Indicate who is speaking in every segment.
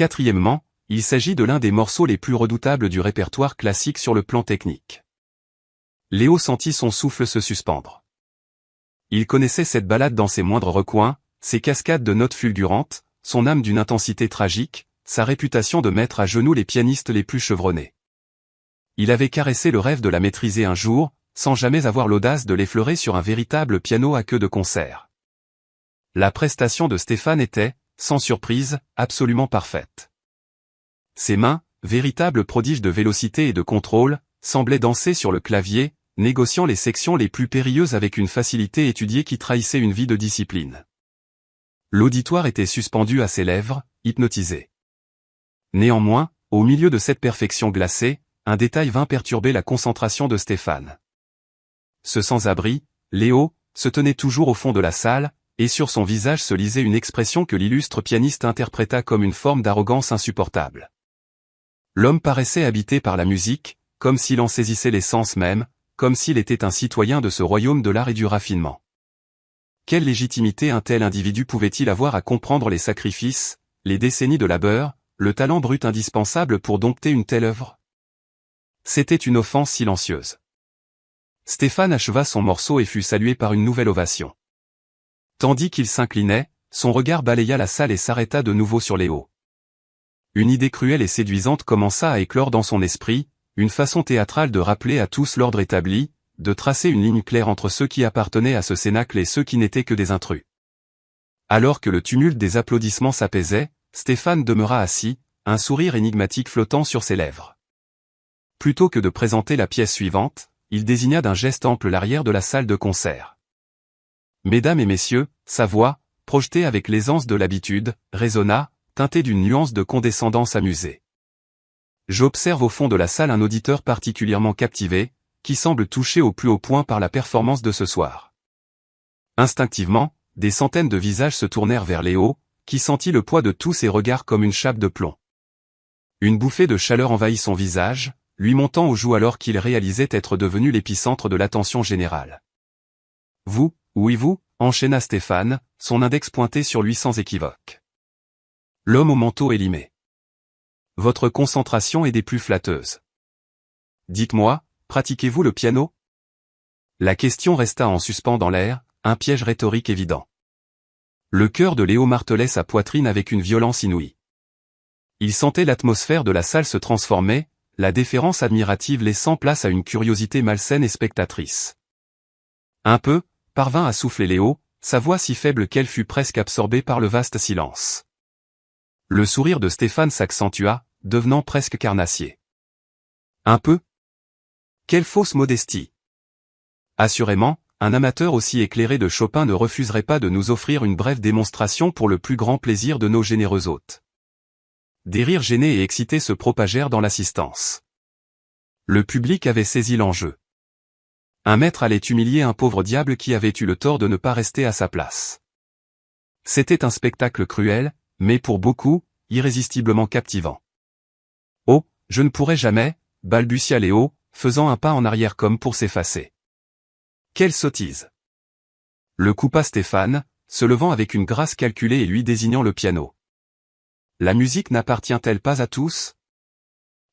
Speaker 1: Quatrièmement, il s'agit de l'un des morceaux les plus redoutables du répertoire classique sur le plan technique. Léo sentit son souffle se suspendre. Il connaissait cette ballade dans ses moindres recoins, ses cascades de notes fulgurantes, son âme d'une intensité tragique, sa réputation de mettre à genoux les pianistes les plus chevronnés. Il avait caressé le rêve de la maîtriser un jour, sans jamais avoir l'audace de l'effleurer sur un véritable piano à queue de concert. La prestation de Stéphane était, sans surprise, absolument parfaite. Ses mains, véritables prodiges de vélocité et de contrôle, semblaient danser sur le clavier, négociant les sections les plus périlleuses avec une facilité étudiée qui trahissait une vie de discipline. L'auditoire était suspendu à ses lèvres, hypnotisé. Néanmoins, au milieu de cette perfection glacée, un détail vint perturber la concentration de Stéphane. Ce sans-abri, Léo, se tenait toujours au fond de la salle, et sur son visage se lisait une expression que l'illustre pianiste interpréta comme une forme d'arrogance insupportable. L'homme paraissait habité par la musique, comme s'il en saisissait l'essence même, comme s'il était un citoyen de ce royaume de l'art et du raffinement. Quelle légitimité un tel individu pouvait-il avoir à comprendre les sacrifices, les décennies de labeur, le talent brut indispensable pour dompter une telle œuvre? C'était une offense silencieuse. Stéphane acheva son morceau et fut salué par une nouvelle ovation. Tandis qu'il s'inclinait, son regard balaya la salle et s'arrêta de nouveau sur Léo. Une idée cruelle et séduisante commença à éclore dans son esprit, une façon théâtrale de rappeler à tous l'ordre établi, de tracer une ligne claire entre ceux qui appartenaient à ce cénacle et ceux qui n'étaient que des intrus. Alors que le tumulte des applaudissements s'apaisait, Stéphane demeura assis, un sourire énigmatique flottant sur ses lèvres. Plutôt que de présenter la pièce suivante, il désigna d'un geste ample l'arrière de la salle de concert. Mesdames et messieurs, sa voix, projetée avec l'aisance de l'habitude, résonna, teintée d'une nuance de condescendance amusée. J'observe au fond de la salle un auditeur particulièrement captivé, qui semble touché au plus haut point par la performance de ce soir. Instinctivement, des centaines de visages se tournèrent vers Léo, qui sentit le poids de tous ces regards comme une chape de plomb. Une bouffée de chaleur envahit son visage, lui montant aux joues alors qu'il réalisait être devenu l'épicentre de l'attention générale. « Vous, oui vous » enchaîna Stéphane, son index pointé sur lui sans équivoque. L'homme au manteau élimé. Votre concentration est des plus flatteuses. Dites-moi, pratiquez-vous le piano? La question resta en suspens dans l'air, un piège rhétorique évident. Le cœur de Léo martelait sa poitrine avec une violence inouïe. Il sentait l'atmosphère de la salle se transformer, la déférence admirative laissant place à une curiosité malsaine et spectatrice. Un peu, parvint à souffler Léo, sa voix si faible qu'elle fut presque absorbée par le vaste silence. Le sourire de Stéphane s'accentua, devenant presque carnassier. Un peu? Quelle fausse modestie! Assurément, un amateur aussi éclairé de Chopin ne refuserait pas de nous offrir une brève démonstration pour le plus grand plaisir de nos généreux hôtes. Des rires gênés et excités se propagèrent dans l'assistance. Le public avait saisi l'enjeu. Un maître allait humilier un pauvre diable qui avait eu le tort de ne pas rester à sa place. C'était un spectacle cruel, mais pour beaucoup, irrésistiblement captivant. « Oh, je ne pourrai jamais » balbutia Léo, faisant un pas en arrière comme pour s'effacer. « Quelle sottise !» Le coupa Stéphane, se levant avec une grâce calculée et lui désignant le piano. « La musique n'appartient-elle pas à tous?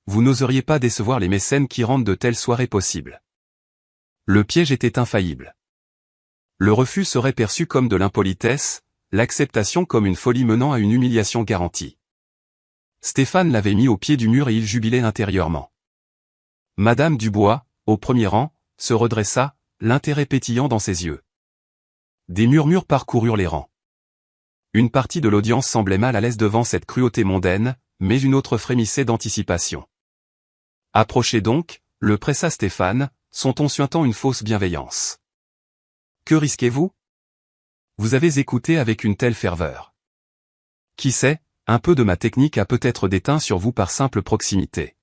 Speaker 1: Vous n'oseriez pas décevoir les mécènes qui rendent de telles soirées possibles. » Le piège était infaillible. Le refus serait perçu comme de l'impolitesse, l'acceptation comme une folie menant à une humiliation garantie. Stéphane l'avait mis au pied du mur et il jubilait intérieurement. Madame Dubois, au premier rang, se redressa, l'intérêt pétillant dans ses yeux. Des murmures parcoururent les rangs. Une partie de l'audience semblait mal à l'aise devant cette cruauté mondaine, mais une autre frémissait d'anticipation. Approchez donc, le pressa Stéphane, son ton suintant une fausse bienveillance. Que risquez-vous? Vous avez écouté avec une telle ferveur. Qui sait, un peu de ma technique a peut-être déteint sur vous par simple proximité.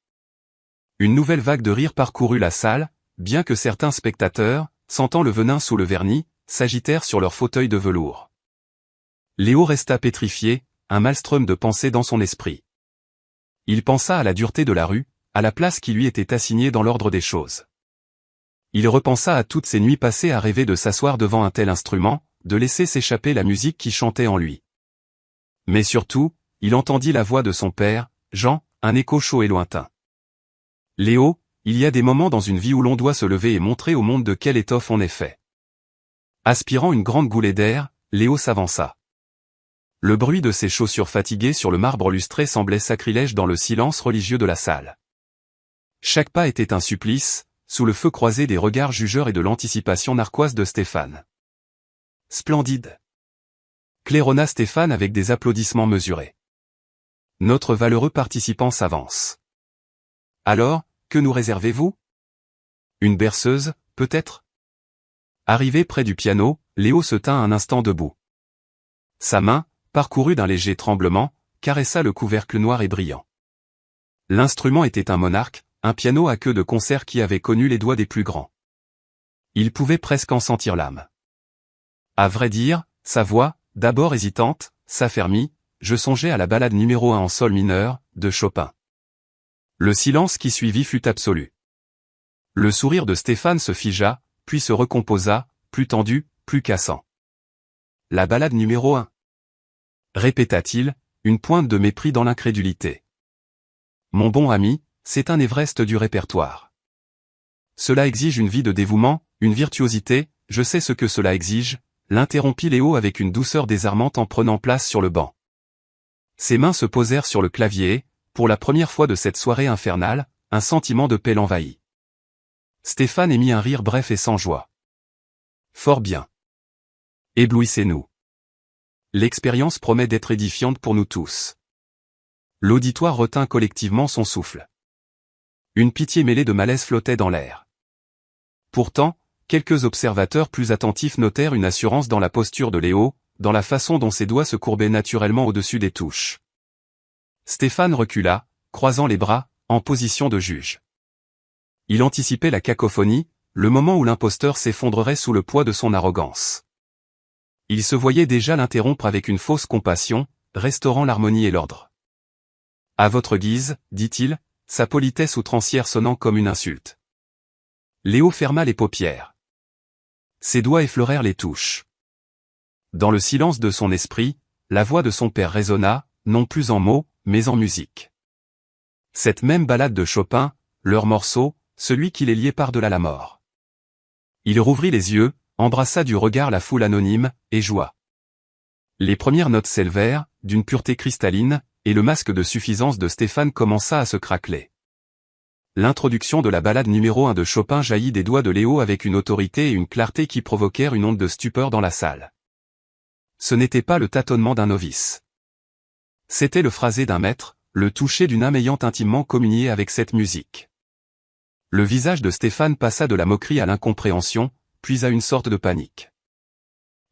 Speaker 1: Une nouvelle vague de rire parcourut la salle, bien que certains spectateurs, sentant le venin sous le vernis, s'agitèrent sur leurs fauteuils de velours. Léo resta pétrifié, un maelstrom de pensées dans son esprit. Il pensa à la dureté de la rue, à la place qui lui était assignée dans l'ordre des choses. Il repensa à toutes ces nuits passées à rêver de s'asseoir devant un tel instrument, de laisser s'échapper la musique qui chantait en lui. Mais surtout, il entendit la voix de son père, Jean, un écho chaud et lointain. Léo, il y a des moments dans une vie où l'on doit se lever et montrer au monde de quelle étoffe on est fait. Aspirant une grande goulée d'air, Léo s'avança. Le bruit de ses chaussures fatiguées sur le marbre lustré semblait sacrilège dans le silence religieux de la salle. Chaque pas était un supplice, sous le feu croisé des regards jugeurs et de l'anticipation narquoise de Stéphane. Splendide. Claironna Stéphane avec des applaudissements mesurés. Notre valeureux participant s'avance. Alors, que nous réservez-vous? Une berceuse, peut-être? Arrivé près du piano, Léo se tint un instant debout. Sa main, parcourue d'un léger tremblement, caressa le couvercle noir et brillant. L'instrument était un monarque, un piano à queue de concert qui avait connu les doigts des plus grands. Il pouvait presque en sentir l'âme. À vrai dire, sa voix, d'abord hésitante, s'affermit, je songeais à la ballade numéro 1 en sol mineur, de Chopin. Le silence qui suivit fut absolu. Le sourire de Stéphane se figea, puis se recomposa, plus tendu, plus cassant. La ballade numéro 1. Répéta-t-il, une pointe de mépris dans l'incrédulité. Mon bon ami, c'est un Everest du répertoire. Cela exige une vie de dévouement, une virtuosité, je sais ce que cela exige, l'interrompit Léo avec une douceur désarmante en prenant place sur le banc. Ses mains se posèrent sur le clavier et, pour la première fois de cette soirée infernale, un sentiment de paix l'envahit. Stéphane émit un rire bref et sans joie. Fort bien. Éblouissez-nous. L'expérience promet d'être édifiante pour nous tous. L'auditoire retint collectivement son souffle. Une pitié mêlée de malaise flottait dans l'air. Pourtant, quelques observateurs plus attentifs notèrent une assurance dans la posture de Léo, dans la façon dont ses doigts se courbaient naturellement au-dessus des touches. Stéphane recula, croisant les bras, en position de juge. Il anticipait la cacophonie, le moment où l'imposteur s'effondrerait sous le poids de son arrogance. Il se voyait déjà l'interrompre avec une fausse compassion, restaurant l'harmonie et l'ordre. À votre guise, dit-il, sa politesse outrancière sonnant comme une insulte. Léo ferma les paupières. Ses doigts effleurèrent les touches. Dans le silence de son esprit, la voix de son père résonna, non plus en mots, mais en musique. Cette même ballade de Chopin, leur morceau, celui qui les liait par-delà la mort. Il rouvrit les yeux, embrassa du regard la foule anonyme, et joua. Les premières notes s'élevèrent, d'une pureté cristalline, et le masque de suffisance de Stéphane commença à se craqueler. L'introduction de la ballade numéro 1 de Chopin jaillit des doigts de Léo avec une autorité et une clarté qui provoquèrent une onde de stupeur dans la salle. Ce n'était pas le tâtonnement d'un novice. C'était le phrasé d'un maître, le toucher d'une âme ayant intimement communié avec cette musique. Le visage de Stéphane passa de la moquerie à l'incompréhension, puis à une sorte de panique.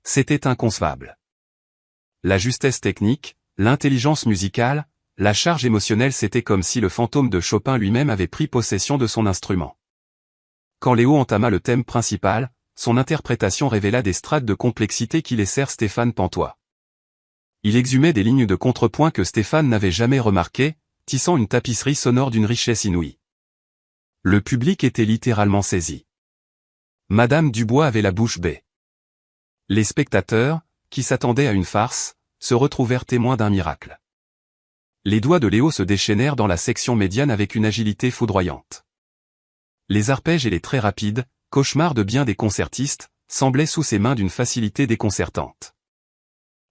Speaker 1: C'était inconcevable. La justesse technique, l'intelligence musicale, la charge émotionnelle, c'était comme si le fantôme de Chopin lui-même avait pris possession de son instrument. Quand Léo entama le thème principal, son interprétation révéla des strates de complexité qui laissèrent Stéphane pantois. Il exhumait des lignes de contrepoint que Stéphane n'avait jamais remarquées, tissant une tapisserie sonore d'une richesse inouïe. Le public était littéralement saisi. Madame Dubois avait la bouche bée. Les spectateurs, qui s'attendaient à une farce, se retrouvèrent témoins d'un miracle. Les doigts de Léo se déchaînèrent dans la section médiane avec une agilité foudroyante. Les arpèges et les traits rapides, cauchemars de bien des concertistes, semblaient sous ses mains d'une facilité déconcertante.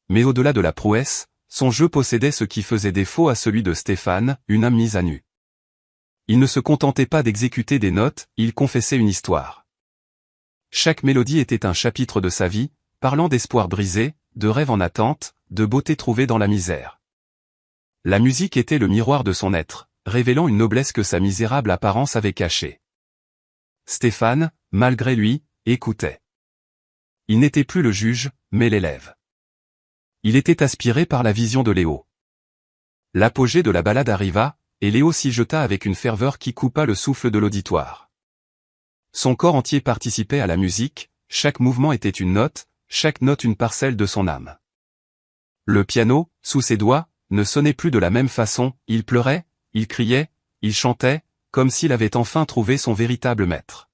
Speaker 1: Mais au-delà de la prouesse, son jeu possédait ce qui faisait défaut à celui de Stéphane, une âme mise à nu. Il ne se contentait pas d'exécuter des notes, il confessait une histoire. Chaque mélodie était un chapitre de sa vie, parlant d'espoir brisé, de rêves en attente, de beauté trouvée dans la misère. La musique était le miroir de son être, révélant une noblesse que sa misérable apparence avait cachée. Stéphane, malgré lui, écoutait. Il n'était plus le juge, mais l'élève. Il était aspiré par la vision de Léo. L'apogée de la ballade arriva, et Léo s'y jeta avec une ferveur qui coupa le souffle de l'auditoire. Son corps entier participait à la musique, chaque mouvement était une note une parcelle de son âme. Le piano, sous ses doigts, ne sonnait plus de la même façon, il pleurait, il criait, il chantait, comme s'il avait enfin trouvé son véritable maître.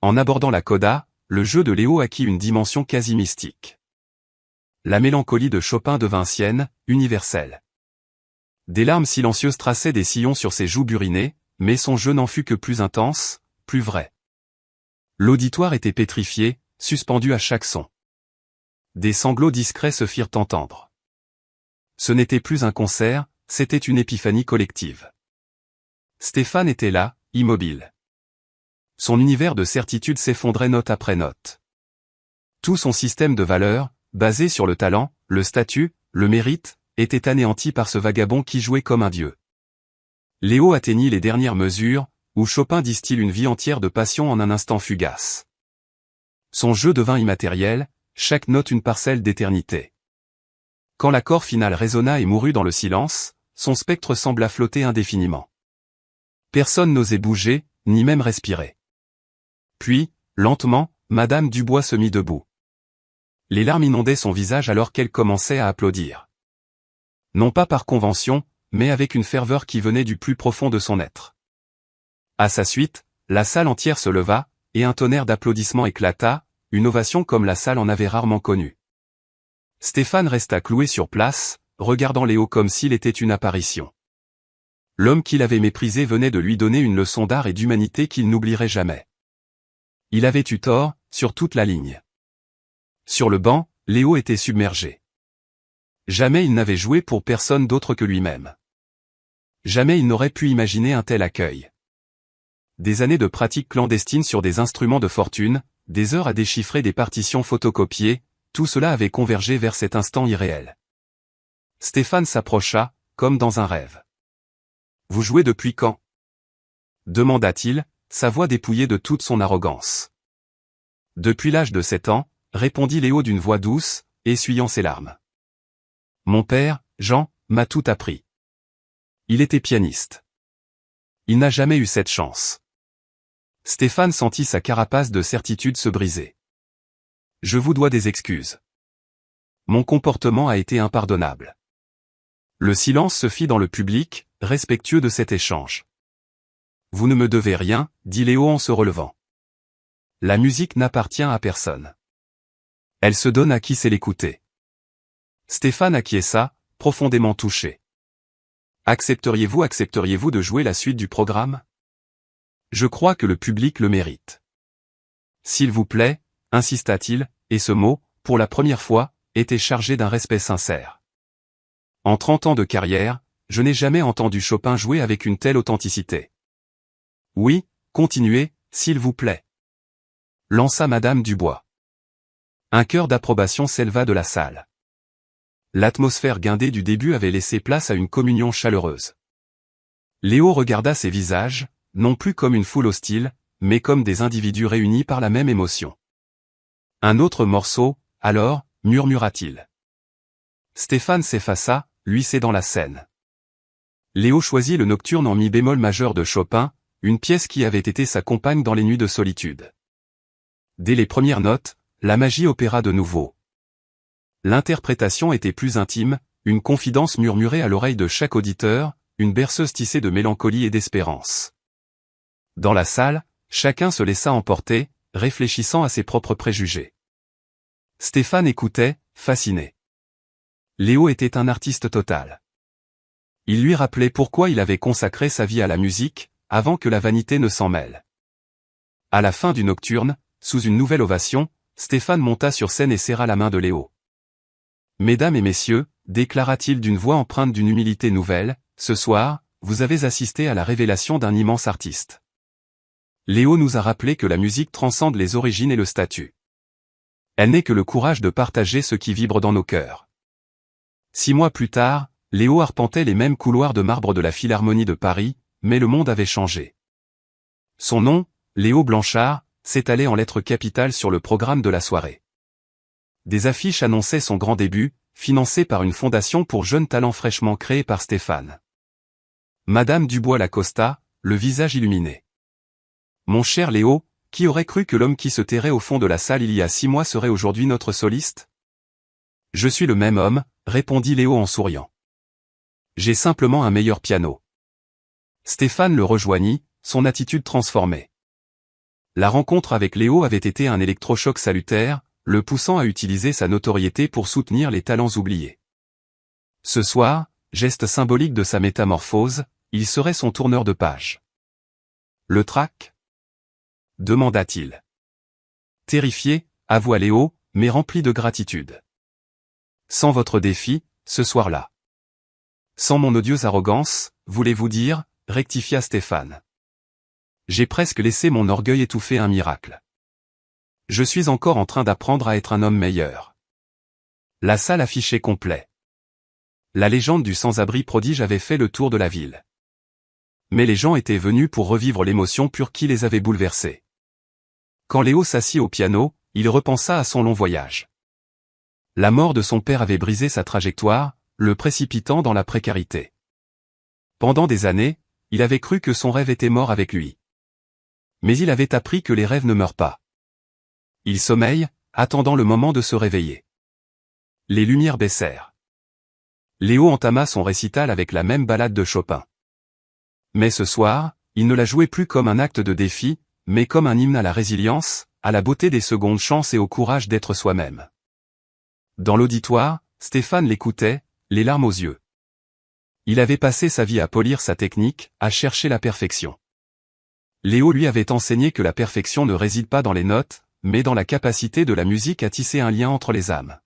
Speaker 1: En abordant la coda, le jeu de Léo acquit une dimension quasi mystique. La mélancolie de Chopin devint sienne, universelle. Des larmes silencieuses traçaient des sillons sur ses joues burinées, mais son jeu n'en fut que plus intense, plus vrai. L'auditoire était pétrifié, suspendu à chaque son. Des sanglots discrets se firent entendre. Ce n'était plus un concert, c'était une épiphanie collective. Stéphane était là, immobile. Son univers de certitude s'effondrait note après note. Tout son système de valeurs, basé sur le talent, le statut, le mérite, était anéanti par ce vagabond qui jouait comme un dieu. Léo atteignit les dernières mesures, où Chopin distille une vie entière de passion en un instant fugace. Son jeu devint immatériel, chaque note une parcelle d'éternité. Quand l'accord final résonna et mourut dans le silence, son spectre sembla flotter indéfiniment. Personne n'osait bouger, ni même respirer. Puis, lentement, Madame Dubois se mit debout. Les larmes inondaient son visage alors qu'elle commençait à applaudir. Non pas par convention, mais avec une ferveur qui venait du plus profond de son être. À sa suite, la salle entière se leva, et un tonnerre d'applaudissements éclata, une ovation comme la salle en avait rarement connue. Stéphane resta cloué sur place, regardant Léo comme s'il était une apparition. L'homme qu'il avait méprisé venait de lui donner une leçon d'art et d'humanité qu'il n'oublierait jamais. Il avait eu tort, sur toute la ligne. Sur le banc, Léo était submergé. Jamais il n'avait joué pour personne d'autre que lui-même. Jamais il n'aurait pu imaginer un tel accueil. Des années de pratique clandestine sur des instruments de fortune, des heures à déchiffrer des partitions photocopiées, tout cela avait convergé vers cet instant irréel. Stéphane s'approcha, comme dans un rêve. « Vous jouez depuis quand » demanda-t-il, sa voix dépouillée de toute son arrogance. « Depuis l'âge de 7 ans, répondit Léo d'une voix douce, essuyant ses larmes. Mon père, Jean, m'a tout appris. Il était pianiste. Il n'a jamais eu cette chance. Stéphane sentit sa carapace de certitude se briser. Je vous dois des excuses. Mon comportement a été impardonnable. Le silence se fit dans le public, respectueux de cet échange. Vous ne me devez rien, dit Léo en se relevant. La musique n'appartient à personne. Elle se donne à qui sait l'écouter. Stéphane acquiesça, profondément touché. Accepteriez-vous de jouer la suite du programme? Je crois que le public le mérite. S'il vous plaît, insista-t-il, et ce mot, pour la première fois, était chargé d'un respect sincère. En 30 ans de carrière, je n'ai jamais entendu Chopin jouer avec une telle authenticité. Oui, continuez, s'il vous plaît. Lança Madame Dubois. Un chœur d'approbation s'éleva de la salle. L'atmosphère guindée du début avait laissé place à une communion chaleureuse. Léo regarda ces visages, non plus comme une foule hostile, mais comme des individus réunis par la même émotion. Un autre morceau, alors, murmura-t-il. Stéphane s'effaça, lui cédant la scène. Léo choisit le nocturne en mi bémol majeur de Chopin, une pièce qui avait été sa compagne dans les nuits de solitude. Dès les premières notes, la magie opéra de nouveau. L'interprétation était plus intime, une confidence murmurée à l'oreille de chaque auditeur, une berceuse tissée de mélancolie et d'espérance. Dans la salle, chacun se laissa emporter, réfléchissant à ses propres préjugés. Stéphane écoutait, fasciné. Léo était un artiste total. Il lui rappelait pourquoi il avait consacré sa vie à la musique, avant que la vanité ne s'en mêle. À la fin du nocturne, sous une nouvelle ovation, Stéphane monta sur scène et serra la main de Léo. Mesdames et messieurs, déclara-t-il d'une voix empreinte d'une humilité nouvelle, ce soir, vous avez assisté à la révélation d'un immense artiste. Léo nous a rappelé que la musique transcende les origines et le statut. Elle n'est que le courage de partager ce qui vibre dans nos cœurs. 6 mois plus tard, Léo arpentait les mêmes couloirs de marbre de la Philharmonie de Paris, mais le monde avait changé. Son nom, Léo Blanchard, s'étalait en lettres capitales sur le programme de la soirée. Des affiches annonçaient son grand début, financé par une fondation pour jeunes talents fraîchement créée par Stéphane. Madame Dubois l'accosta, le visage illuminé. Mon cher Léo, qui aurait cru que l'homme qui se terrait au fond de la salle il y a 6 mois serait aujourd'hui notre soliste? Je suis le même homme, répondit Léo en souriant. J'ai simplement un meilleur piano. Stéphane le rejoignit, son attitude transformée. La rencontre avec Léo avait été un électrochoc salutaire, le poussant à utiliser sa notoriété pour soutenir les talents oubliés. Ce soir, geste symbolique de sa métamorphose, il serait son tourneur de page. Le trac? Demanda-t-il. Terrifié, avoua Léo, mais rempli de gratitude. Sans votre défi, ce soir-là. Sans mon odieuse arrogance, voulez-vous dire, rectifia Stéphane. J'ai presque laissé mon orgueil étouffer un miracle. Je suis encore en train d'apprendre à être un homme meilleur. La salle affichait complet. La légende du sans-abri prodige avait fait le tour de la ville. Mais les gens étaient venus pour revivre l'émotion pure qui les avait bouleversés. Quand Léo s'assit au piano, il repensa à son long voyage. La mort de son père avait brisé sa trajectoire, le précipitant dans la précarité. Pendant des années, il avait cru que son rêve était mort avec lui. Mais il avait appris que les rêves ne meurent pas. Il sommeille, attendant le moment de se réveiller. Les lumières baissèrent. Léo entama son récital avec la même ballade de Chopin. Mais ce soir, il ne la jouait plus comme un acte de défi, mais comme un hymne à la résilience, à la beauté des secondes chances et au courage d'être soi-même. Dans l'auditoire, Stéphane l'écoutait, les larmes aux yeux. Il avait passé sa vie à polir sa technique, à chercher la perfection. Léo lui avait enseigné que la perfection ne réside pas dans les notes, mais dans la capacité de la musique à tisser un lien entre les âmes.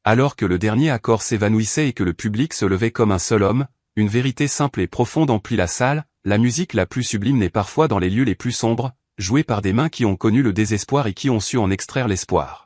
Speaker 1: Alors que le dernier accord s'évanouissait et que le public se levait comme un seul homme, une vérité simple et profonde emplit la salle, la musique la plus sublime naît parfois dans les lieux les plus sombres, jouée par des mains qui ont connu le désespoir et qui ont su en extraire l'espoir.